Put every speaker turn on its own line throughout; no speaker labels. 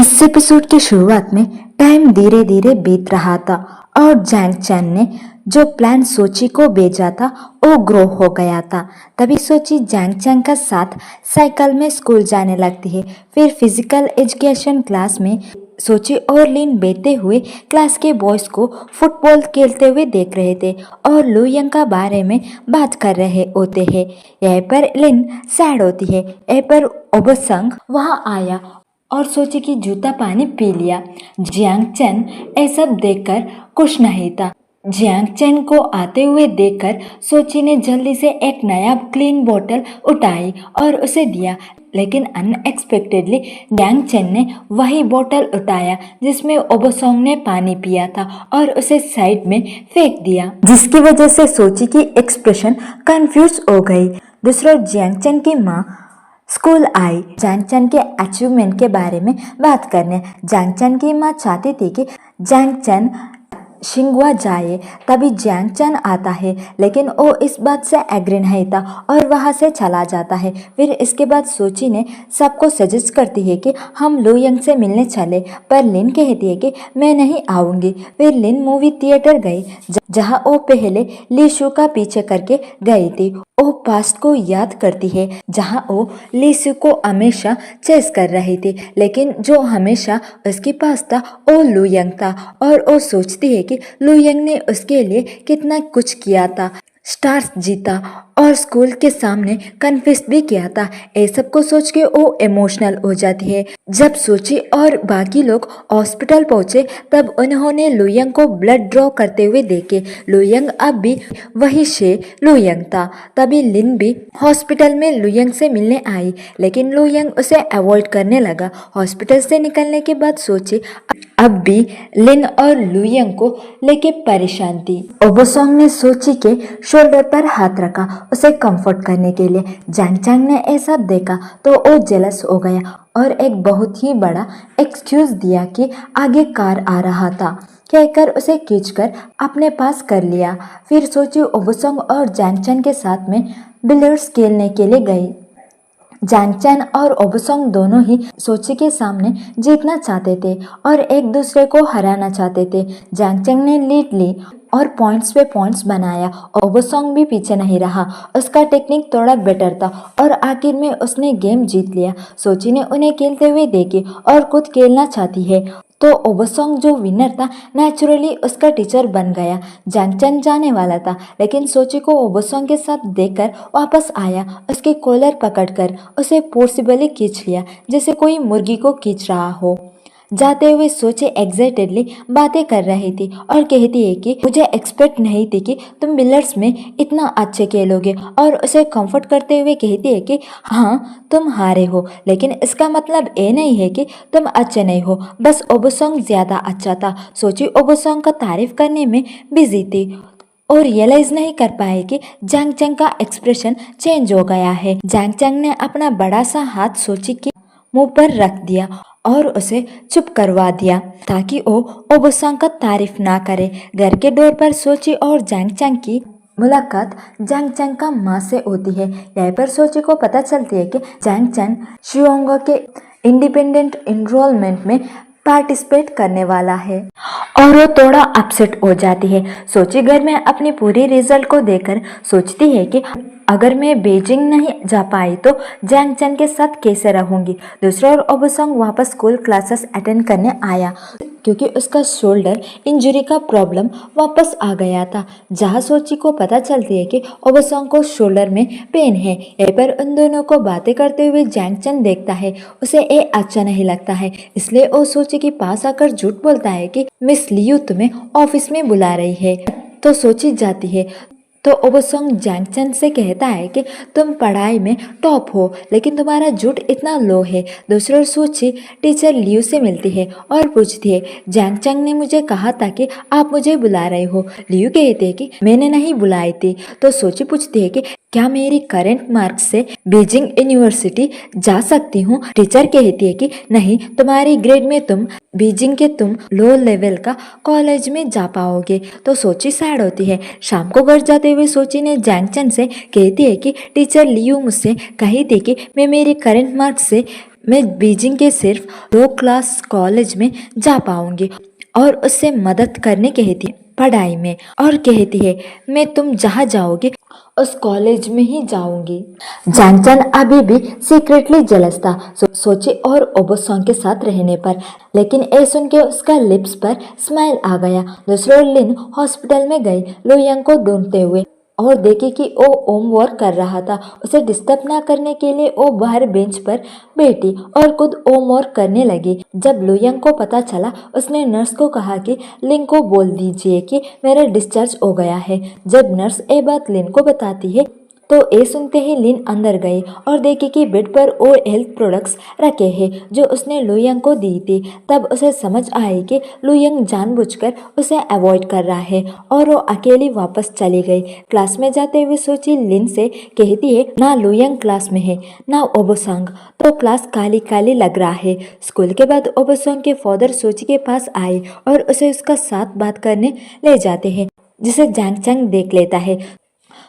इस एपिसोड की शुरुआत में टाइम धीरे धीरे बीत रहा था और जैंग चैन ने जो प्लान सोची को भेजा था वो ग्रो हो गया था। तभी सोची जैंग चैन का साथ साइकिल में स्कूल जाने लगती है। फिर फिजिकल एजुकेशन क्लास में सोची और लिन बैठते हुए क्लास के बॉयज को फुटबॉल खेलते हुए देख रहे थे और लू यंग का बारे में बात कर रहे होते हैं। यहीं पर लिन सैड होती है। यहीं पर ओबसंग वहाँ आया और सोची कि जूता पानी पी लिया। जियांग चैन ये सब देखकर खुश नहीं था। जियांग चैन को आते हुए देखकर सोची ने जल्दी से एक नया क्लीन बोतल उठाई और उसे दिया, लेकिन अनएक्सपेक्टेडली जियांग चैन ने वही बोतल उठाया जिसमें ओबोसोंग ने पानी पिया था और उसे साइड में फेंक दिया, जिसकी वजह से सोची की एक्सप्रेशन कंफ्यूज हो गई। दूसरा जियांग चैन की माँ स्कूल आई जैंग चैन के अचीवमेंट के बारे में बात करने। जैंग चैन की माँ चाहती थी कि जैंग चैन शिंगुआ जाए, तभी जैंग चैन आता है, लेकिन वो इस बात से एग्री नहीं था और वहाँ से चला जाता है। फिर इसके बाद सोची ने सबको सजेस्ट करती है कि हम लू यंग से मिलने चले, पर लिन कहती है कि मैं नहीं आऊँगी। फिर लिन मूवी थिएटर गई जहाँ वो पहले ली शू का पीछे करके गई थी। वो पास्ट को याद करती है जहाँ वो ली शू को हमेशा चेस कर रही थी, लेकिन जो हमेशा उसके पास था वो लू यंग था और वो सोचती है कि लू यंग ने उसके लिए कितना कुछ किया था, स्टार्स जीता और स्कूल के सामने कन्फेस भी किया था। ये सब को सोच के वो इमोशनल हो जाती है। जब सोची और बाकी लोग हॉस्पिटल पहुंचे तब उन्होंने लू यंग को ब्लड ड्रॉ करते हुए देखे। लू यंग अब भी वही शे लू यंग था। तभी लिन भी हॉस्पिटल में लू यंग से मिलने आई, लेकिन लू यंग उसे अवॉइड करने लगा। हॉस्पिटल से निकलने के बाद सोची अब भी लिन और लू यंग को लेके परेशान थी। ओबोसोंग ने सोची के शोल्डर पर हाथ रखा उसे कंफर्ट करने के लिए। जैंग चैन ने ऐसा देखा तो वो जेलस हो गया और एक बहुत ही बड़ा एक्सक्यूज दिया कि आगे कार आ रहा था, कहकर उसे खींचकर अपने पास कर लिया। फिर सोची ओबोसोंग और जैंग चैन के साथ में बिलियर्ड्स खेलने के लिए गई। जैंग चैन और ओबोसोंग दोनों ही सोची के सामने जीतना चाहते थे और एक दूसरे को हराना चाहते थे। जैंग चैन ने लीड ली और पॉइंट्स पे पॉइंट्स बनाया। ओबोसोंग भी पीछे नहीं रहा, उसका टेक्निक थोड़ा बेटर था और आखिर में उसने गेम जीत लिया। सोची ने उन्हें खेलते हुए देखी और खुद खेलना चाहती है, तो ओबोसोंग जो विनर था नेचुरली उसका टीचर बन गया। जैंग चैन जाने वाला था, लेकिन सोची को ओबोसोंग के साथ देखकर वापस आया। उसके कॉलर पकड़कर उसे फोर्सिबली खींच लिया जैसे कोई मुर्गी को खींच रहा हो। जाते हुए सोचे एक्साइटेडली बातें कर रही थी और कहती है कि मुझे एक्सपेक्ट नहीं थी कि तुम बिलियर्ड्स में इतना अच्छे खेलोगे, और उसे कंफर्ट करते हुए कहती है कि हाँ तुम हारे हो, लेकिन इसका मतलब ये नहीं है कि तुम अच्छे नहीं हो, बस ओबोसोंग ज्यादा अच्छा था। सोची ओबोसोंग का तारीफ करने में बिजी थी और रियलाइज नहीं कर पाए कि जैंग चैन का एक्सप्रेशन चेंज हो गया है। जैंग चैन ने अपना बड़ा सा हाथ सोची के मुंह पर रख दिया और उसे चुप करवा दिया ताकि वो ओबोसोंग का तारीफ ना करे। घर के डोर पर सोची और जैंग चैन की मुलाकात जैंग चैन का माँ से होती है। यहीं पर सोची को पता चलती है कि जैंग चैन शियोंग के इंडिपेंडेंट इनरोलमेंट में पार्टिसिपेट करने वाला है और वो थोड़ा अपसेट हो जाती है। सोची घर में अपनी पूरी रिजल्ट को देखकर सोचती है कि अगर मैं बीजिंग नहीं जा पाई तो जैंग चैन के साथ कैसे रहूंगी। दूसरा ओर ओबोसोंग वापस स्कूल क्लासेस अटेंड करने आया क्योंकि उसका शोल्डर इंजरी का प्रॉब्लम वापस आ गया था। जहाँ सोची को पता चलती है कि ओबोसोंग को शोल्डर में पेन है। यहीं पर उन दोनों को बातें करते हुए जैंग चैन देखता है, उसे ये अच्छा नहीं लगता है, इसलिए वो सोची के पास आकर झूठ बोलता है कि मिस लियू तुम्हें ऑफिस में बुला रही है। तो सोची जाती है तो ओबोसोंग जैंग चैन से कहता है कि तुम पढ़ाई में टॉप हो, लेकिन तुम्हारा झूठ इतना लो है। दूसरी ओर सोची टीचर लियू से मिलती है और पूछती है जैंग चैन ने मुझे कहा था कि आप मुझे बुला रहे हो। लियू कहते हैं कि मैंने नहीं बुलाई थी। तो सोची पूछती है कि क्या मेरी करंट मार्क्स से बीजिंग यूनिवर्सिटी जा सकती हूँ? टीचर कहती है कि नहीं, तुम्हारी ग्रेड में तुम लो लेवल का कॉलेज में जा पाओगे। तो सोची सैड होती है। शाम को घर जाते हुए सोची ने जैंग चैन से कहती है कि टीचर लियू मुझसे कही थी कि मैं मेरी करंट मार्क्स से मैं बीजिंग के सिर्फ लो क्लास कॉलेज में जा पाऊंगी और उससे मदद करने कहती है पढ़ाई में, और कहती है मैं तुम जहाँ जाओगे उस कॉलेज में ही जाऊंगी। जैंग चैन अभी भी सीक्रेटली जेलस था सोची और ओबोसोंग के साथ रहने पर, लेकिन ये सुन के उसका लिप्स पर स्माइल आ गया। दूसरी ओर लिन हॉस्पिटल में गई लुयांग को ढूंढते हुए और देखी कि वो होमवर्क कर रहा था। उसे डिस्टर्ब ना करने के लिए वो बाहर बेंच पर बैठी और खुद होमवर्क करने लगी। जब लुयांग को पता चला, उसने नर्स को कहा कि लिन को बोल दीजिए कि मेरा डिस्चार्ज हो गया है। जब नर्स ये बात लिन को बताती है तो ये सुनते ही लिन अंदर गई और देखी कि बेड पर वो हेल्थ प्रोडक्ट्स रखे हैं जो उसने लुयांग को दी थी। तब उसे समझ आई कि लुयांग जानबूझकर उसे अवॉइड कर रहा है और वो अकेली वापस चली गई। क्लास में जाते हुए सोची लिन से कहती है ना लुयांग क्लास में है ना ओबोसोंग, तो क्लास काली काली लग रहा है। स्कूल के बाद ओबोसोंग के फादर सोची के पास आए और उसे उसका साथ बात करने ले जाते हैं, जिसे जैंग चैन देख लेता है।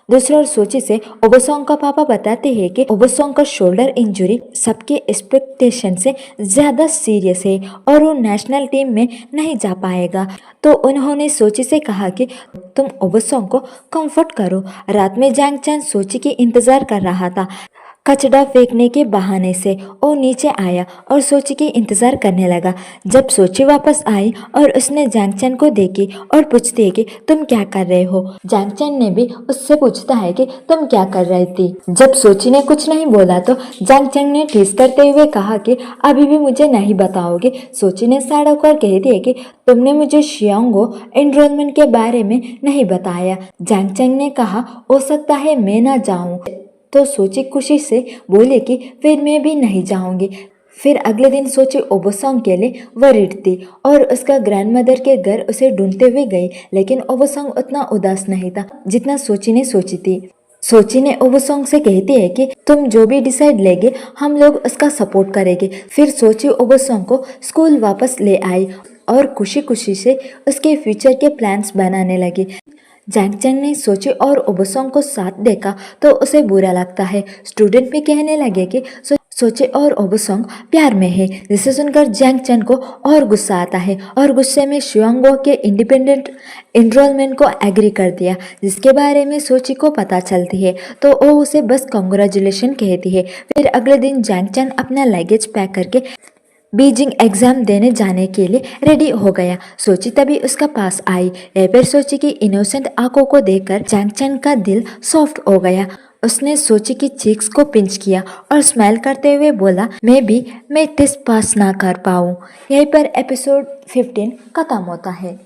दूसरी ओर सोची से ओबोसोंग का पापा बताते हैं कि ओबोसोंग का शोल्डर इंजरी सबके एक्सपेक्टेशन से ज्यादा सीरियस है और वो नेशनल टीम में नहीं जा पाएगा। तो उन्होंने सोची से कहा कि तुम ओबोसोंग को कंफर्ट करो। रात में जैंग चैन सोची की इंतजार कर रहा था। कचड़ा फेंकने के बहाने से वो नीचे आया और सोची की इंतजार करने लगा। जब सोची वापस आई और उसने जैंग चैन को देखी और पूछती है कि तुम क्या कर रहे हो। जैंग चैन ने भी उससे पूछता है कि तुम क्या कर रही थी। जब सोची ने कुछ नहीं बोला तो जैंग चैन ने टीस करते हुए कहा कि अभी भी मुझे नहीं बताओगे। सोची ने सैड होकर कहती है कि तुमने मुझे शियांगो एनरोलमेंट के बारे में नहीं बताया। जैंग चैन ने कहा हो सकता है मैं ना जाऊं। तो सोची खुशी से बोले कि फिर मैं भी नहीं जाऊंगी। फिर अगले दिन सोची ओबोसोंग के लिए वरीड थी और उसका ग्रैंडमदर के घर उसे ढूंढते हुए गई, लेकिन ओबोसोंग उतना उदास नहीं था जितना सोची ने सोची थी। सोची ने ओबोसोंग से कहती है कि तुम जो भी डिसाइड लेगे हम लोग उसका सपोर्ट करेंगे। फिर सोची ओबोसोंग को स्कूल वापस ले आई और खुशी खुशी से उसके फ्यूचर के प्लान्स बनाने लगी। जैंग चैन ने सोची और ओबोसोंग को साथ देखा तो उसे बुरा लगता है। स्टूडेंट भी कहने लगे कि सोची और ओबोसोंग प्यार में है, जिसे सुनकर जैंग चैन को और गुस्सा आता है और गुस्से में शियांगो के इंडिपेंडेंट एनरोलमेंट को एग्री कर दिया, जिसके बारे में सोची को पता चलती है तो वो उसे बस कांग्रेचुलेशन कहती है। फिर अगले दिन जैंग चैन अपना लगेज पैक करके बीजिंग एग्जाम देने जाने के लिए रेडी हो गया। सोची तभी उसका पास आई। यह पर सोची की इनोसेंट आंखों को देखकर जैंग चैन का दिल सॉफ्ट हो गया। उसने सोची की चीक्स को पिंच किया और स्माइल करते हुए बोला मैं टेस्ट पास ना कर पाऊँ। यहीं पर एपिसोड 15 खत्म होता है।